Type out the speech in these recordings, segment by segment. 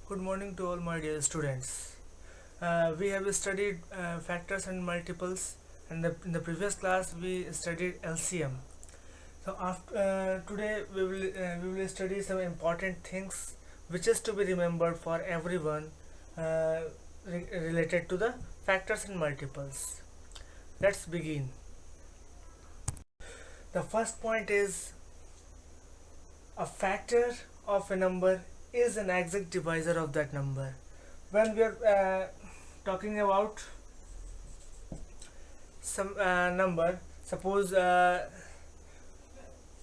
Good morning to all my dear students. We have studied factors and multiples, and in the previous class we studied LCM. So after today we will study some important things which is to be remembered for everyone uh, related to the factors and multiples. Let's begin. The first point is a factor of a number is an exact divisor of that number. When we are talking about some number, suppose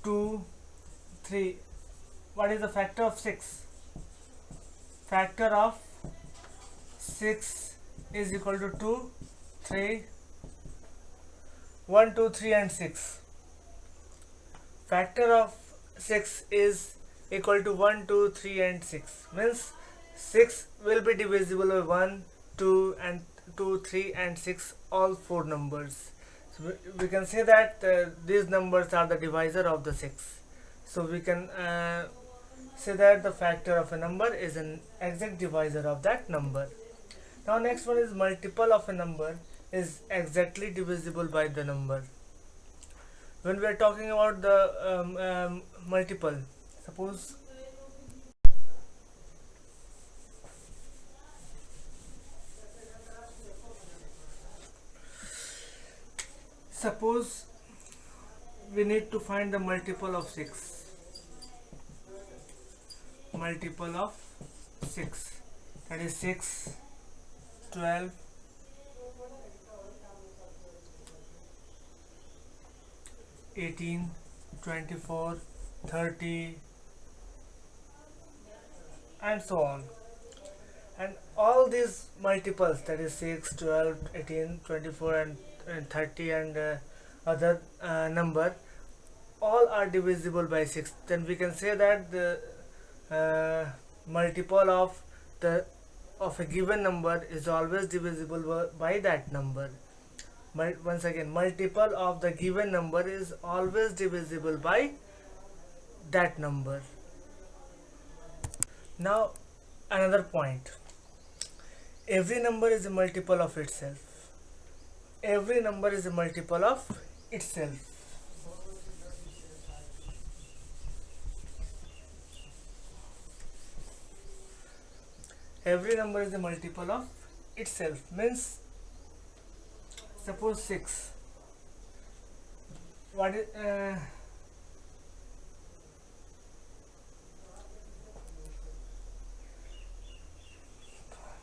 2 3, what is the factor of 6? Factor of 6 is equal to 2 3 1 2 3 and 6. Factor of 6 is equal to 1 2 3 and 6, means 6 will be divisible by 1 2 and 2 3 and 6, all four numbers. So we can say that these numbers are the divisor of the 6. So we can say that the factor of a number is an exact divisor of that number. Now next one is multiple of a number is exactly divisible by the number. When we are talking about the multiple, suppose suppose we need to find the multiple of 6. Multiple of 6, that is 6 12 18 24 30 and so on, and all these multiples, that is 6 12 18 24 and 30 and other number, all are divisible by 6. Then we can say that the multiple of a given number is always divisible by that number. Once again, multiple of the given number is always divisible by that number. Now another point, every number is a multiple of itself. Every number is a multiple of itself. Every number is a multiple of itself, means suppose 6, what is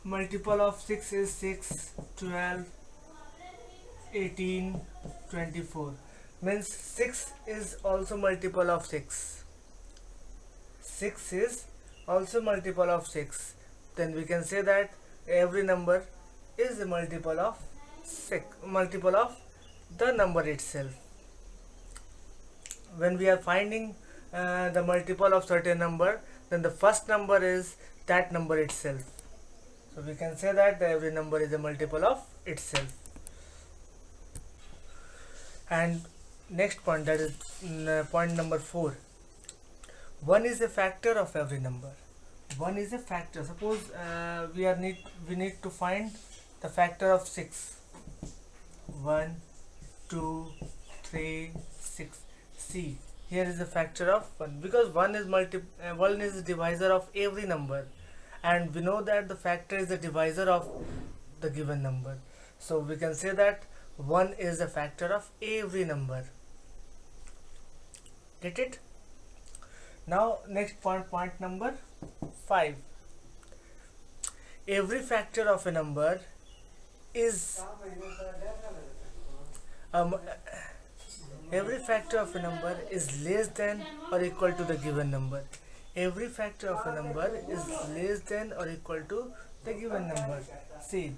multiple of 6 is 6 12 18 24, means 6 is also multiple of 6. 6 is also multiple of 6. Then we can say that every number is a multiple of 6, multiple of the number itself. When we are finding the multiple of certain number, then the first number is that number itself. So we can say that every number is a multiple of itself. And next point, that is point number 4, 1 is a factor of every number. 1 is a factor. Suppose we need to find the factor of 6. 1 2 3 6. See, here is the factor of 1, because 1 is 1 is the divisor of every number, and we know that the factor is the divisor of the given number. So we can say that 1 is the factor of every number. Get it? Now next point number 5, every factor of a number is every factor of a number is less than or equal to the given number. Every factor of a number is less than or equal to the given number. See,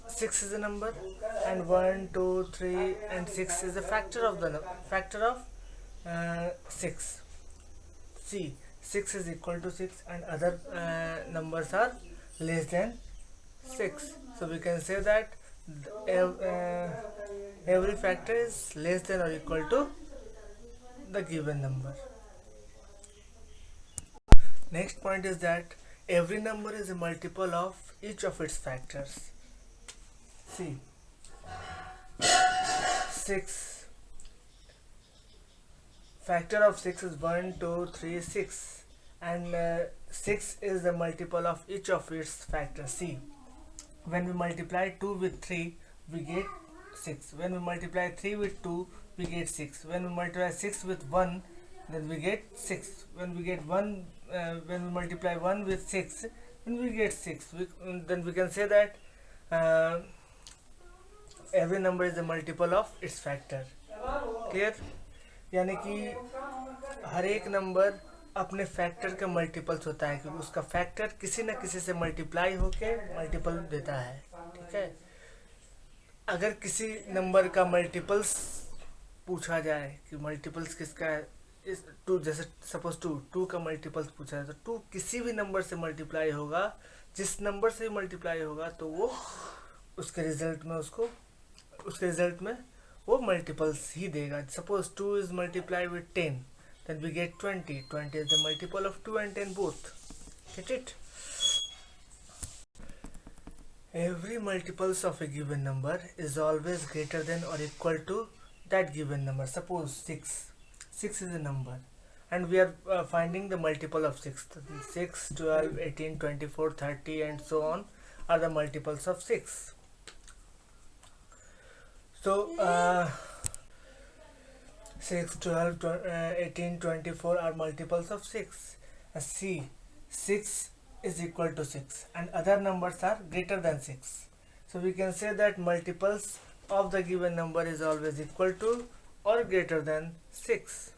6 is a number, and 1 2 3 and 6 is a factor of the factor of 6. See, 6 is equal to 6 and other numbers are less than 6. So we can say that every factor is less than or equal to the given number. Next point is that every number is a multiple of each of its factors. See, 6, factor of 6 is 1, 2, 3, 6, and 6 is the multiple of each of its factors. See, when we multiply 2 with 3, we get 6. When we multiply 3 with 2, we get 6. When we multiply 6 with 1, then we get 6. When we get 1, when we multiply 1 with 6, then we get 6. Then we can say that every number is a multiple of its factor. Clear? यानी कि हर एक number अपने factor का multiples होता है, क्योंकि उसका factor किसी न किसी से मल्टीप्लाई होके मल्टीपल देता है. ठीक है. अगर किसी नंबर का मल्टीपल्स पूछा जाए कि मल्टीपल्स किसका है, इस टू, जैसे सपोज टू का मल्टीपल्स पूछा जाए, तो टू किसी भी नंबर से मल्टीप्लाई होगा, जिस नंबर से मल्टीप्लाई होगा तो वो उसके रिजल्ट में वो मल्टीपल्स ही देगा. Suppose 2 is multiplied with 10, then we get 20. 20 is the multiple of 2 and 10 both. Get it? Every multiples of a given number is always greater than or equal to that given number. Suppose 6. 6 is a number and we are finding the multiple of 6. 6, 12, 18, 24, 30 and so on are the multiples of 6. So 6, 12, 18, 24 are multiples of 6. See, 6 is equal to 6 and other numbers are greater than 6. So we can say that multiples of the given number is always equal to or greater than 6.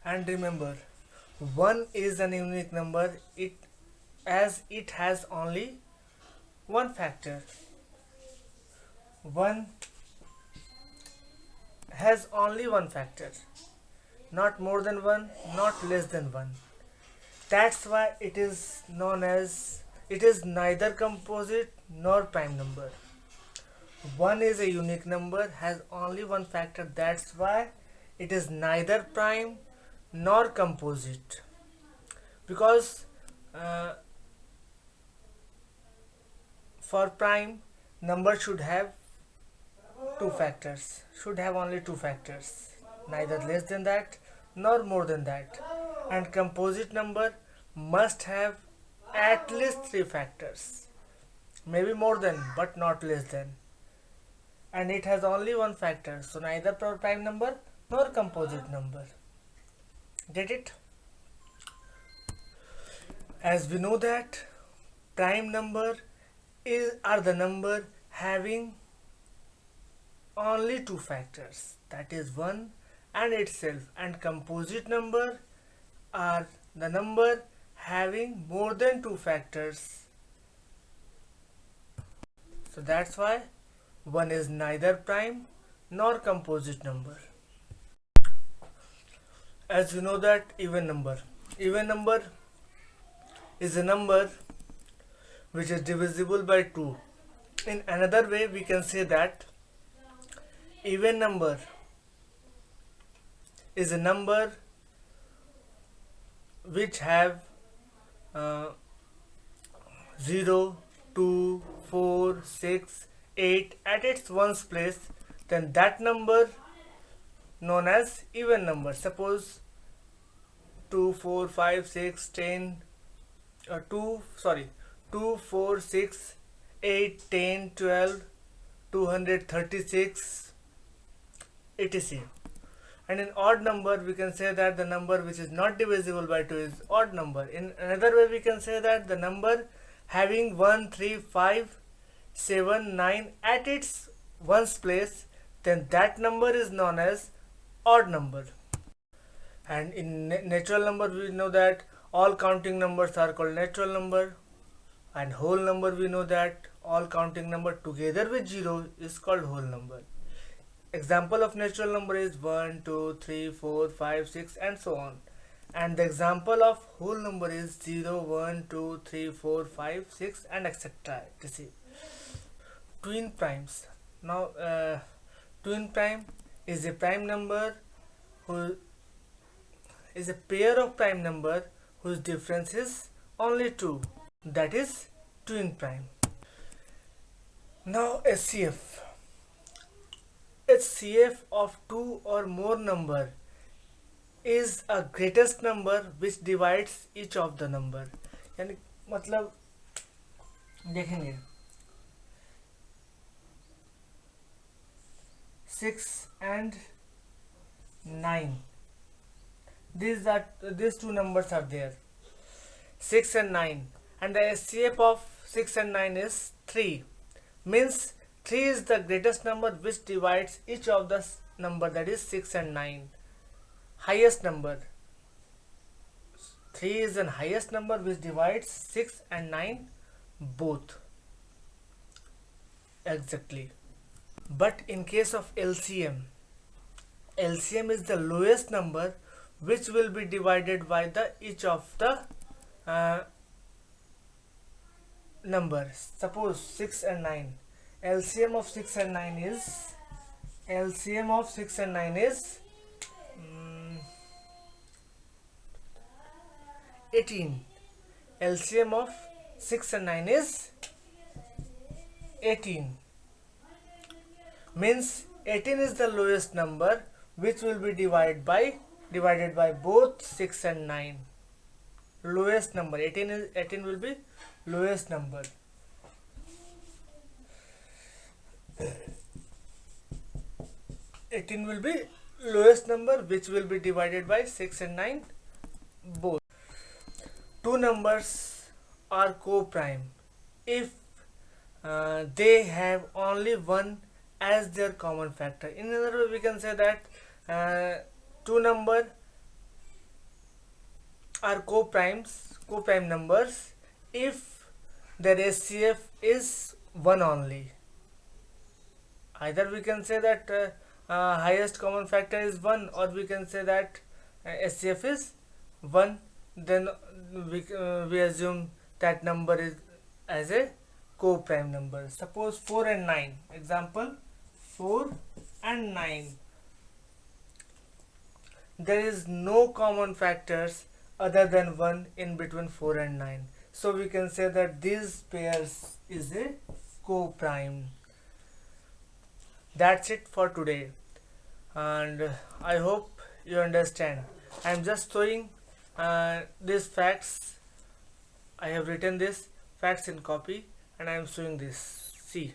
And remember, 1 is an unique number as it has only one factor. 1 has only one factor, not more than 1, not less than 1. That's why it is neither composite nor prime number. 1 is a unique number, has only one factor. That's why it is neither prime nor composite, because for prime, number should have only two factors, neither less than that nor more than that. And composite number must have at least 3 factors, maybe more than but not less than, and it has only one factor, so neither prime number nor composite number. Get it? As we know that prime number are the number having only 2 factors, that is 1 and itself, and composite number are the number having more than 2 factors. So that's why 1 is neither prime nor composite number. As you know that even number is a number which is divisible by 2. In another way we can say that even number is a number which have 0, 2, 4, 6, 8 at its ones place, then that number known as even number. Suppose 2, 4, 5, 6, 10, 2, 4, 6, 8, 10, 12, 236, etc. And in odd number we can say that the number which is not divisible by 2 is odd number. In another way we can say that the number having 1, 3, 5, 7, 9 at its ones place, then that number is known as odd number. And in natural number we know that all counting numbers are called natural number, and whole number we know that all counting number together with 0 is called whole number. Example of natural number is 1, 2, 3, 4, 5, 6 and so on. And the example of whole number is 0, 1, 2, 3, 4, 5, 6 and etc. Twin primes. Now twin prime is a prime number is a pair of prime number whose difference is only 2, that is 2 in prime. Now SCF. HCF of two or more number is a greatest number which divides each of the number. यानी मतलब देखेंगे 6 and 9, these two numbers are there, 6 and 9, and the SCF of 6 and 9 is 3, means 3 is the greatest number which divides each of the number, that is 6 and 9. Highest number, 3 is the highest number which divides 6 and 9 both exactly. But in case of LCM, LCM is the lowest number which will be divided by the each of the numbers. Suppose 6 and 9, LCM of 6 and 9 is 18. LCM of 6 and 9 is 18, means 18 is the lowest number which will be divided by both 6 and 9. Lowest number, 18 will be lowest number. Eighteen will be lowest number which will be divided by 6 and 9 both. Two numbers are co-prime if they have only one as their common factor. In other words, we can say that two numbers are co-prime numbers if their SCF is 1 only. Either we can say that highest common factor is 1, or we can say that SCF is 1, then we assume that number is as a co-prime number. Suppose 4 and 9, example 4 and 9, there is no common factors other than 1 in between 4 and 9, so we can say that these pairs is a co-prime. That's it for today, and I hope you understand. I am just showing these facts. I have written these facts in copy and I am showing this. See.